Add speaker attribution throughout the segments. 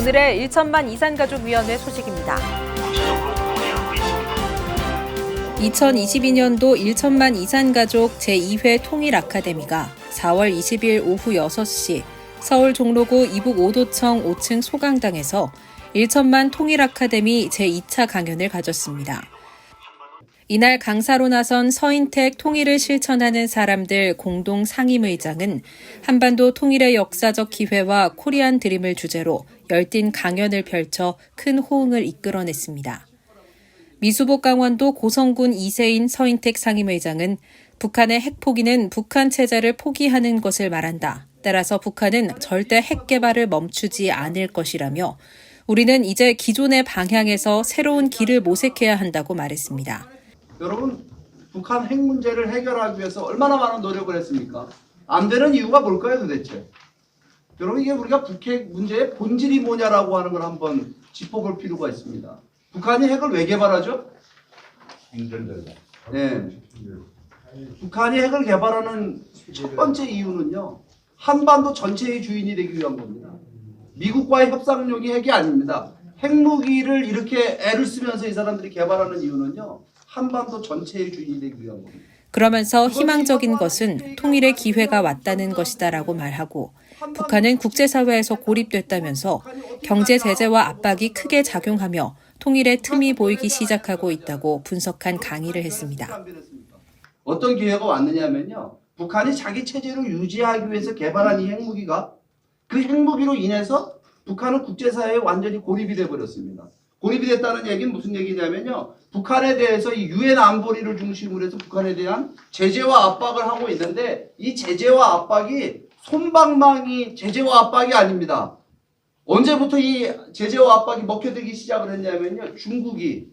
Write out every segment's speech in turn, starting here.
Speaker 1: 오늘의 1천만 이산가족위원회 소식입니다. 2022년도 1천만 이산가족 제2회 통일아카데미가 4월 20일 오후 6시 서울 종로구 이북 5도청 5층 소강당에서 1천만 통일아카데미 제2차 강연을 가졌습니다. 이날 강사로 나선 서인택 통일을 실천하는 사람들 공동 상임의장은 한반도 통일의 역사적 기회와 코리안 드림을 주제로 열띤 강연을 펼쳐 큰 호응을 이끌어냈습니다. 미수복 강원도 고성군 이세인 서인택 상임의장은 북한의 핵포기는 북한 체제를 포기하는 것을 말한다. 따라서 북한은 절대 핵 개발을 멈추지 않을 것이라며 우리는 이제 기존의 방향에서 새로운 길을 모색해야 한다고 말했습니다.
Speaker 2: 여러분, 북한 핵 문제를 해결하기 위해서 얼마나 많은 노력을 했습니까? 안 되는 이유가 뭘까요, 도대체? 여러분, 이게 우리가 북핵 문제의 본질이 뭐냐라고 하는 걸 한번 짚어볼 필요가 있습니다. 북한이 핵을 왜 개발하죠? 네. 북한이 핵을 개발하는 첫 번째 이유는요, 한반도 전체의 주인이 되기 위한 겁니다. 미국과의 협상력이 핵이 아닙니다. 핵무기를 이렇게 애를 쓰면서 이 사람들이 개발하는 이유는요, 한반도 전체의 주인이 되기 위한 겁니다.
Speaker 1: 그러면서 희망적인 것은 통일의 기회가 왔다는 것이다라고 말하고 북한은 국제사회에서 고립됐다면서 경제 제재와 압박이 크게 작용하며 통일의 틈이 보이기 시작하고 있다고 분석한 강의를 했습니다.
Speaker 2: 어떤 기회가 왔느냐면요, 북한이 자기 체제를 유지하기 위해서 개발한 이 핵무기가 그 핵무기로 인해서 북한은 국제사회에 완전히 고립이 돼버렸습니다. 고립이 됐다는 얘기는 무슨 얘기냐면요, 북한에 대해서 이 유엔 안보리를 중심으로 해서 북한에 대한 제재와 압박을 하고 있는데 이 제재와 압박이 솜방망이 제재와 압박이 아닙니다. 언제부터 이 제재와 압박이 먹혀들기 시작을 했냐면요, 중국이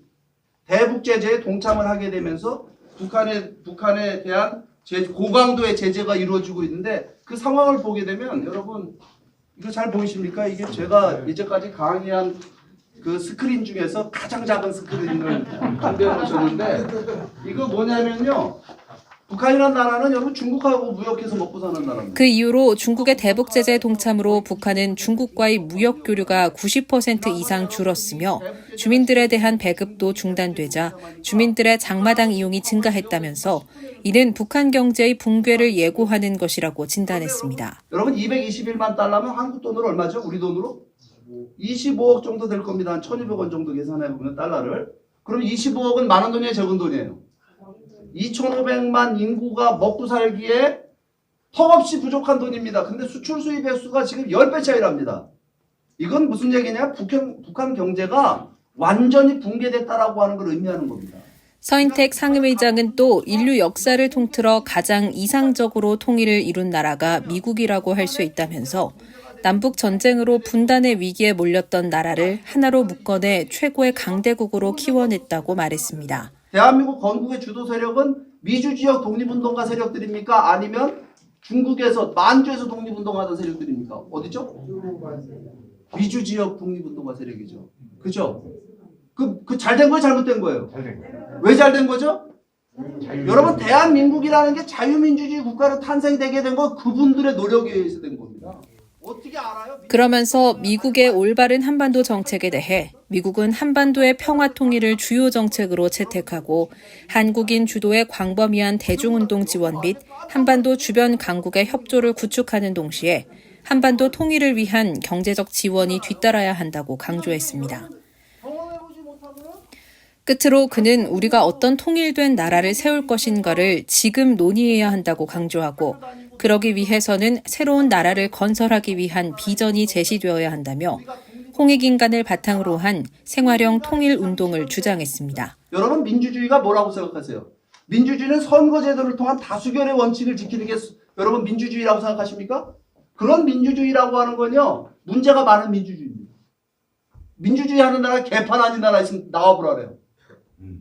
Speaker 2: 대북 제재에 동참을 하게 되면서 북한에 대한 고강도의 제재가 이루어지고 있는데 그 상황을 보게 되면 여러분 이거 잘 보이십니까? 이게 제가 이제까지 강의한 그 스크린 중에서 가장 작은 스크린을 준비해 놓으셨는데 이거 뭐냐면요, 북한이라는 나라는 여러분 중국하고 무역해서 먹고 사는 나라입니다.
Speaker 1: 그 이후로 중국의 대북 제재 동참으로 북한은 중국과의 무역 교류가 90% 이상 줄었으며 주민들에 대한 배급도 중단되자 주민들의 장마당 이용이 증가했다면서 이는 북한 경제의 붕괴를 예고하는 것이라고 진단했습니다.
Speaker 2: 여러분 221만 달러면 한국 돈으로 얼마죠? 우리 돈으로? 25억 정도 될 겁니다. 한 1,200원 정도 계산해보면 달러를. 그럼 25억은 많은 돈이에요? 적은 돈이에요? 2,500만 인구가 먹고 살기에 턱없이 부족한 돈입니다. 근데 수출 수입 횟수가 지금 10배 차이 납니다. 이건 무슨 얘기냐? 북한 경제가 완전히 붕괴됐다라고 하는 걸 의미하는 겁니다.
Speaker 1: 서인택 상임의장은 또 인류 역사를 통틀어 가장 이상적으로 통일을 이룬 나라가 미국이라고 할 수 있다면서 남북 전쟁으로 분단의 위기에 몰렸던 나라를 하나로 묶어내 최고의 강대국으로 키워냈다고 말했습니다.
Speaker 2: 대한민국 건국의 주도 세력은 미주 지역 독립운동가 세력들입니까? 아니면 중국에서 만주에서 독립운동하던 세력들입니까? 어디죠? 미주 지역 독립운동가 세력이죠. 그죠? 그 잘된 거예요? 잘못된 거예요? 왜 잘된 거죠? 여러분 대한민국이라는 게 자유민주주의 국가로 탄생되게 된 건 그분들의 노력에 의해서 된 겁니다. 어떻게 알아요?
Speaker 1: 그러면서 미국의 올바른 한반도 정책에 대해 미국은 한반도의 평화 통일을 주요 정책으로 채택하고 한국인 주도의 광범위한 대중운동 지원 및 한반도 주변 강국의 협조를 구축하는 동시에 한반도 통일을 위한 경제적 지원이 뒤따라야 한다고 강조했습니다. 끝으로 그는 우리가 어떤 통일된 나라를 세울 것인가를 지금 논의해야 한다고 강조하고 그러기 위해서는 새로운 나라를 건설하기 위한 비전이 제시되어야 한다며 홍익인간을 바탕으로 한 생활형 통일운동을 주장했습니다.
Speaker 2: 여러분 민주주의가 뭐라고 생각하세요? 민주주의는 선거제도를 통한 다수결의 원칙을 지키는 게 여러분 민주주의라고 생각하십니까? 그런 민주주의라고 하는 건요, 문제가 많은 민주주의입니다. 민주주의 하는 나라 개판 아닌 나라 있으면 나와보라래요.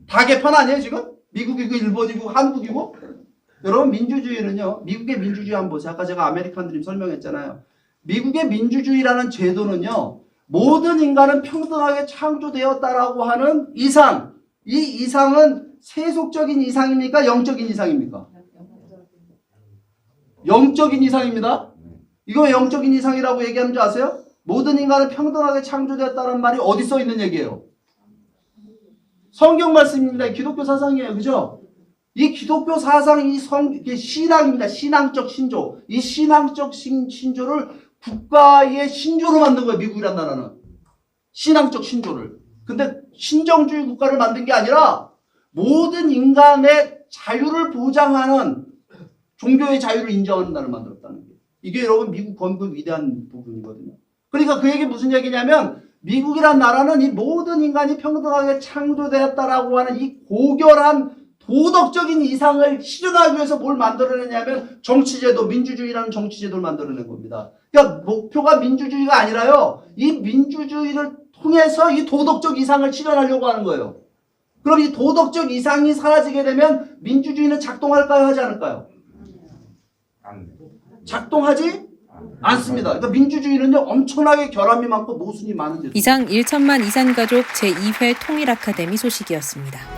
Speaker 2: 다 개판 아니에요 지금? 미국이고 일본이고 한국이고? 여러분 민주주의는요, 미국의 민주주의 한번 보세요. 아까 제가 아메리칸 드림 설명했잖아요. 미국의 민주주의라는 제도는요, 모든 인간은 평등하게 창조되었다라고 하는 이상, 이 이상은 세속적인 이상입니까? 영적인 이상입니까? 영적인 이상입니다. 이거 왜 영적인 이상이라고 얘기하는 줄 아세요? 모든 인간은 평등하게 창조되었다는 말이 어디 써 있는 얘기예요? 성경 말씀입니다. 기독교 사상이에요. 그죠? 이 기독교 사상, 이게 신앙입니다. 신앙적 신조. 이 신앙적 신조를 국가의 신조로 만든 거예요. 미국이란 나라는. 신앙적 신조를. 근데 신정주의 국가를 만든 게 아니라 모든 인간의 자유를 보장하는 종교의 자유를 인정하는 나라를 만들었다는 거예요. 이게 여러분 미국 건국 위대한 부분이거든요. 그러니까 그 얘기 무슨 얘기냐면 미국이란 나라는 이 모든 인간이 평등하게 창조되었다라고 하는 이 고결한 도덕적인 이상을 실현하기 위해서 뭘 만들어내냐면 정치제도, 민주주의라는 정치제도를 만들어낸 겁니다. 그러니까 목표가 민주주의가 아니라요. 이 민주주의를 통해서 이 도덕적 이상을 실현하려고 하는 거예요. 그럼 이 도덕적 이상이 사라지게 되면 민주주의는 작동할까요? 하지 않을까요? 작동하지 않습니다. 그러니까 민주주의는요 엄청나게 결함이 많고 모순이 많은 제도.
Speaker 1: 이상 1천만 이산가족 제2회 통일 아카데미 소식이었습니다.